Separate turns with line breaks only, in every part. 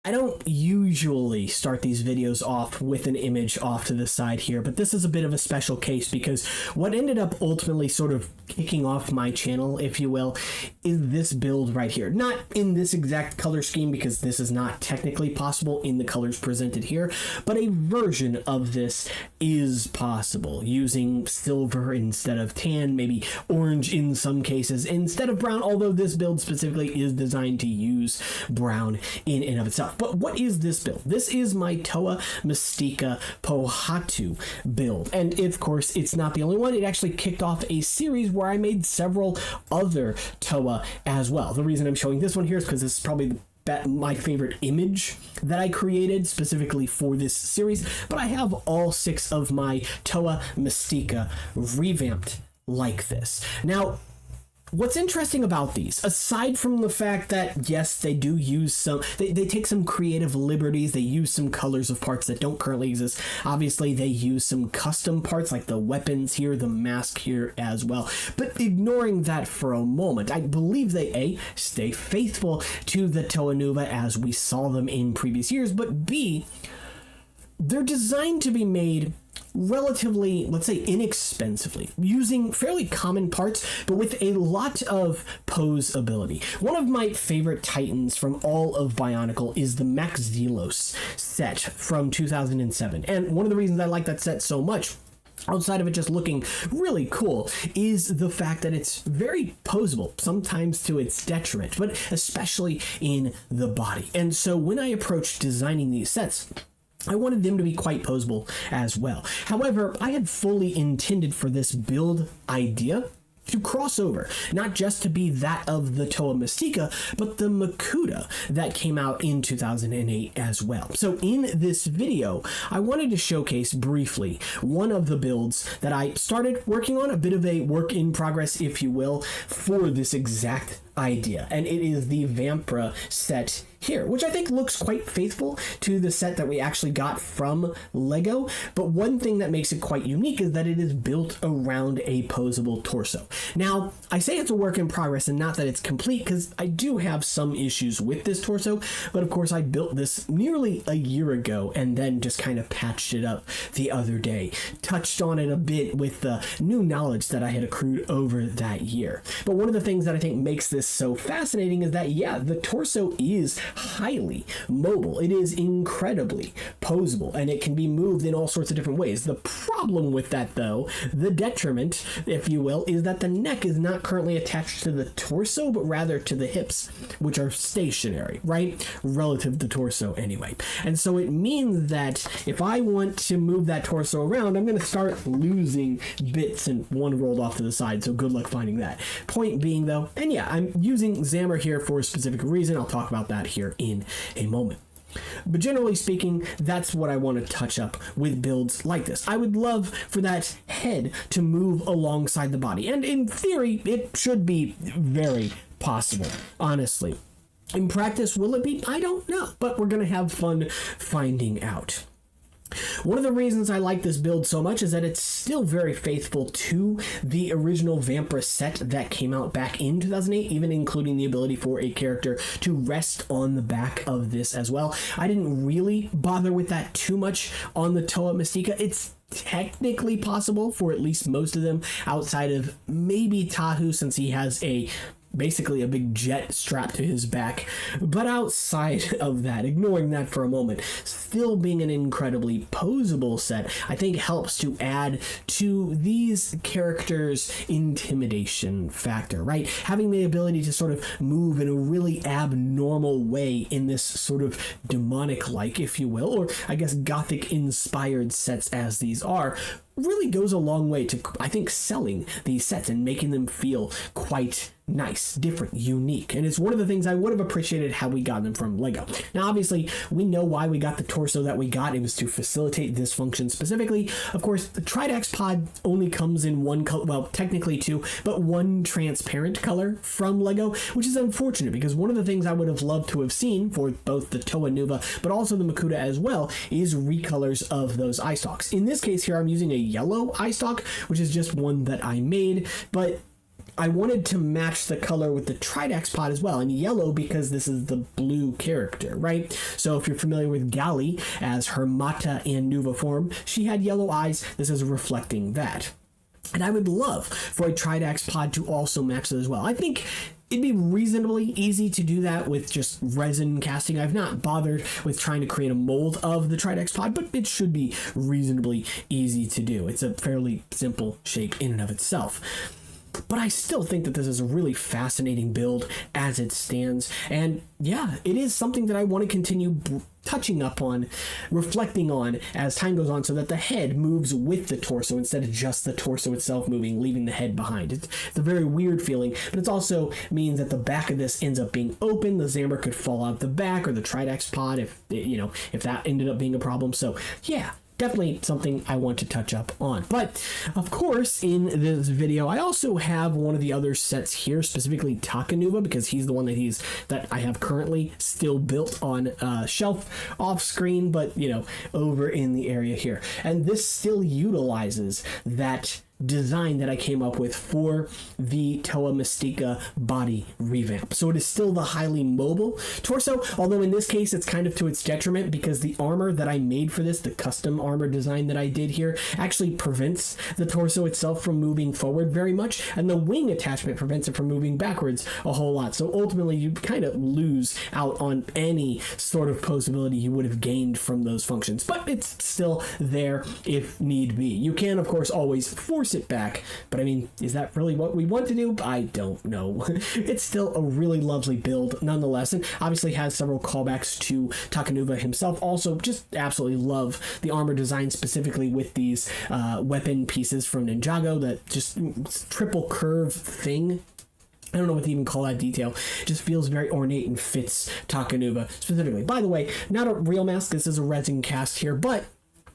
I don't usually start these videos off with an image off to the side here, but this is a bit of a special case because what ended up ultimately sort of kicking off my channel, if you will, is this build right here. Not in this exact color scheme because this is not technically possible in the colors presented here, but a version of this is possible using silver instead of tan, maybe orange in some cases instead of brown, although this build specifically is designed to use brown in and of itself. But what is this build? This is my Toa Mystica Pohatu build. And of course, it's not the only one. It actually kicked off a series where I made several other Toa as well. The reason I'm showing this one here is because this is probably my favorite image that I created specifically for this series. But I have all 6 of my Toa Mystica revamped like this. Now, what's interesting about these, aside from the fact that, yes, they do use some, they take some creative liberties, they use some colors of parts that don't currently exist. Obviously, they use some custom parts like the weapons here, the mask here as well. But ignoring that for a moment, I believe they, A, stay faithful to the Toa Nuva as we saw them in previous years, but B, they're designed to be made relatively, let's say, inexpensively, using fairly common parts, but with a lot of pose ability. One of my favorite Titans from all of Bionicle is the Max Zelos set from 2007. And one of the reasons I like that set so much, outside of it just looking really cool, is the fact that it's very poseable, sometimes to its detriment, but especially in the body. And so when I approached designing these sets, I wanted them to be quite poseable as well. However, I had fully intended for this build idea to cross over, not just to be that of the Toa Mystica, but the Makuta that came out in 2008 as well. So in this video, I wanted to showcase briefly one of the builds that I started working on, a bit of a work in progress, if you will, for this exact idea. And it is the Vampra set here, which I think looks quite faithful to the set that we actually got from Lego. But one thing that makes it quite unique is that it is built around a poseable torso. Now, I say it's a work in progress and not that it's complete, because I do have some issues with this torso, but of course I built this nearly a year ago and then just kind of patched it up the other day, touched on it a bit with the new knowledge that I had accrued over that year. But one of the things that I think makes this so fascinating is that, yeah, the torso is highly mobile. It is incredibly poseable, and it can be moved in all sorts of different ways. The problem with that, though, the detriment, if you will, is that the neck is not currently attached to the torso, but rather to the hips, which are stationary, right? Relative to torso anyway. And so it means that if I want to move that torso around, I'm going to start losing bits, and one rolled off to the side, so good luck finding that. Point being, though, and yeah, I'm using Zammer here for a specific reason. I'll talk about that here in a moment. But generally speaking, that's what I want to touch up with builds like this. I would love for that head to move alongside the body. And in theory, it should be very possible, honestly. In practice, will it be? I don't know, but we're going to have fun finding out. One of the reasons I like this build so much is that it's still very faithful to the original Vampra set that came out back in 2008, even including the ability for a character to rest on the back of this as well. I didn't really bother with that too much on the Toa Mystica. It's technically possible for at least most of them, outside of maybe Tahu, since he has basically a big jet strapped to his back. But outside of that, ignoring that for a moment, still being an incredibly poseable set, I think helps to add to these characters' intimidation factor, right? Having the ability to sort of move in a really abnormal way in this sort of demonic-like, if you will, or I guess gothic-inspired sets as these are, really goes a long way to, I think, selling these sets and making them feel quite nice, different, unique. And it's one of the things I would have appreciated had we gotten them from Lego. Now, obviously, we know why we got the torso that we got. It was to facilitate this function specifically. Of course, the Tridax pod only comes in one color, well, technically two, but one transparent color from Lego, which is unfortunate because one of the things I would have loved to have seen for both the Toa Nuva, but also the Makuta as well, is recolors of those eye stalks. In this case here, I'm using a yellow eye stalk, which is just one that I made, but I wanted to match the color with the Tridax pod as well, and yellow because this is the blue character, right? So if you're familiar with Gali as her Mata and Nuva form, she had yellow eyes. This is reflecting that. And I would love for a Tridax pod to also match that as well. I think it'd be reasonably easy to do that with just resin casting. I've not bothered with trying to create a mold of the Tridax pod, but it should be reasonably easy to do. It's a fairly simple shape in and of itself. But I still think that this is a really fascinating build as it stands. And yeah, it is something that I want to continue touching up on, reflecting on as time goes on, so that the head moves with the torso instead of just the torso itself moving, leaving the head behind. It's a very weird feeling, but it also means that the back of this ends up being open. The Zamber could fall out the back, or the Tridax pod if that ended up being a problem. So yeah, definitely something I want to touch up on. But of course, in this video, I also have one of the other sets here, specifically Takanuva, because he's the one that I have currently still built on a shelf off screen, but over in the area here. And this still utilizes that design that I came up with for the Toa Mystica body revamp. So it is still the highly mobile torso, although in this case it's kind of to its detriment, because the armor that I made for this, the custom armor design that I did here, actually prevents the torso itself from moving forward very much, and the wing attachment prevents it from moving backwards a whole lot. So ultimately you kind of lose out on any sort of posability you would have gained from those functions, but it's still there if need be. You can of course always force it back, but I mean, is that really what we want to do? I don't know. It's still a really lovely build nonetheless, and obviously has several callbacks to Takanuva himself. Also, just absolutely love the armor design, specifically with these weapon pieces from Ninjago, that just triple curve thing. I don't know what to even call that detail. It just feels very ornate and fits Takanuva specifically. By the way, not a real mask. This is a resin cast here, but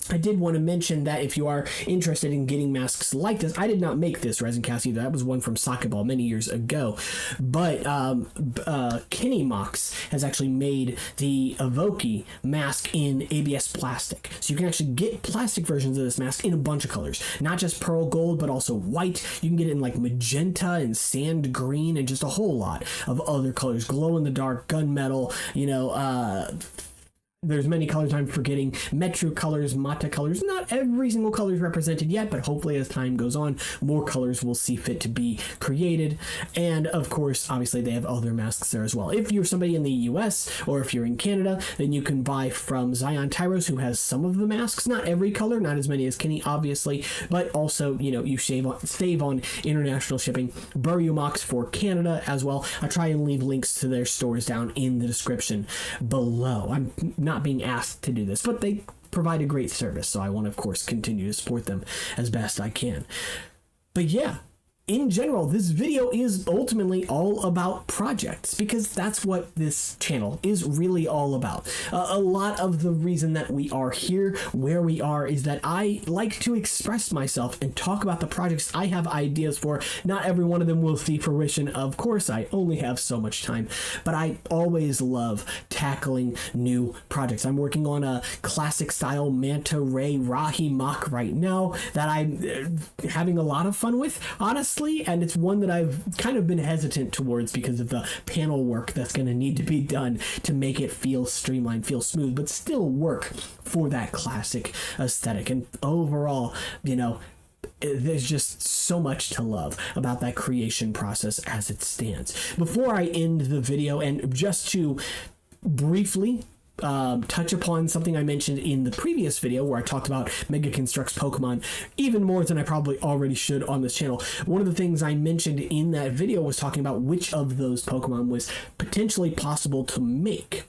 I did want to mention that if you are interested in getting masks like this, I did not make this resin cast either. That was one from Sakeball many years ago. But Kenny Mox has actually made the Avohkii mask in ABS plastic. So you can actually get plastic versions of this mask in a bunch of colors. Not just pearl gold, but also white. You can get it in like magenta and sand green and just a whole lot of other colors. Glow in the dark, gunmetal, there's many colors I'm forgetting. Metro colors, Mata colors. Not every single color is represented yet, but hopefully as time goes on, more colors will see fit to be created. And of course, obviously they have other masks there as well. If you're somebody in the US or if you're in Canada, then you can buy from Zion Tyros, who has some of the masks. Not every color, not as many as Kenny, obviously, but also, you save on international shipping. Buryu Mox for Canada as well. I try and leave links to their stores down in the description below. I'm not being asked to do this, but they provide a great service, so I want to of course continue to support them as best I can. But yeah, in general, this video is ultimately all about projects, because that's what this channel is really all about. A lot of the reason that we are here, where we are, is that I like to express myself and talk about the projects I have ideas for. Not every one of them will see fruition. Of course, I only have so much time, but I always love tackling new projects. I'm working on a classic style Manta Ray Rahi mock right now that I'm having a lot of fun with, honestly. And it's one that I've kind of been hesitant towards because of the panel work that's going to need to be done to make it feel streamlined, feel smooth, but still work for that classic aesthetic. And overall, there's just so much to love about that creation process as it stands. Before I end the video, and just to briefly touch upon something I mentioned in the previous video where I talked about Mega Constructs Pokemon even more than I probably already should on this channel. One of the things I mentioned in that video was talking about which of those Pokemon was potentially possible to make.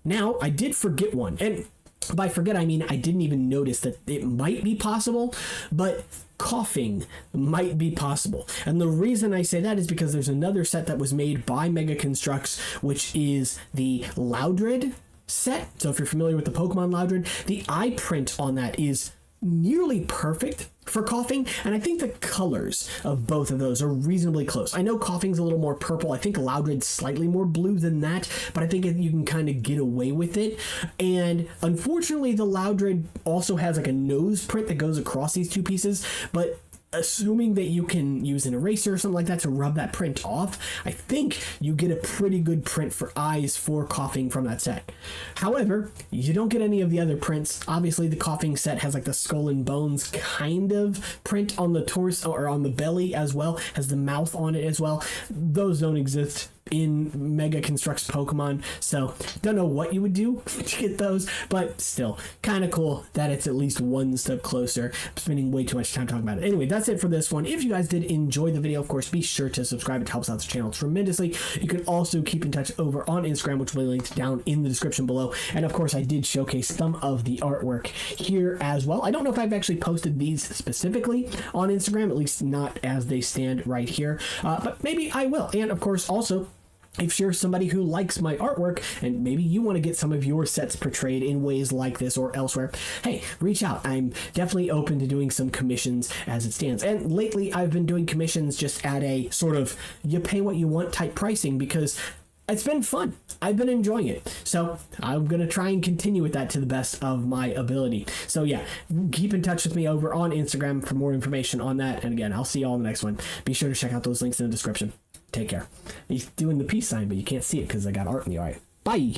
Now, I did forget one, and by forget I mean I didn't even notice that it might be possible, but coughing might be possible. And the reason I say that is because there's another set that was made by Mega Constructs, which is the Loudred set. So if you're familiar with the Pokemon Loudred, the eye print on that is nearly perfect for coughing, and I think the colors of both of those are reasonably close. I know coughing's a little more purple. I think Loudred's slightly more blue than that, but I think you can kind of get away with it. And unfortunately, the Loudred also has like a nose print that goes across these two pieces, but assuming that you can use an eraser or something like that to rub that print off, I think you get a pretty good print for eyes for coughing from that set. However, you don't get any of the other prints. Obviously, the coughing set has like the skull and bones kind of print on the torso or on the belly, as well as the mouth on it as well. Those don't exist in Mega Constructs Pokemon, so don't know what you would do to get those, but still kind of cool that it's at least one step closer. I'm spending way too much time talking about it. Anyway, that's it for this one. If you guys did enjoy the video, of course, be sure to subscribe. It helps out the channel tremendously. You can also keep in touch over on Instagram, which will be linked down in the description below. And of course, I did showcase some of the artwork here as well. I don't know if I've actually posted these specifically on Instagram, at least not as they stand right here, but maybe I will. And of course, also, if you're somebody who likes my artwork and maybe you want to get some of your sets portrayed in ways like this or elsewhere, hey, reach out. I'm definitely open to doing some commissions as it stands. And lately I've been doing commissions just at a sort of you pay what you want type pricing because it's been fun. I've been enjoying it. So I'm going to try and continue with that to the best of my ability. So yeah, keep in touch with me over on Instagram for more information on that. And again, I'll see you all in the next one. Be sure to check out those links in the description. Take care. He's doing the peace sign, but you can't see it because I got art in the eye. Bye.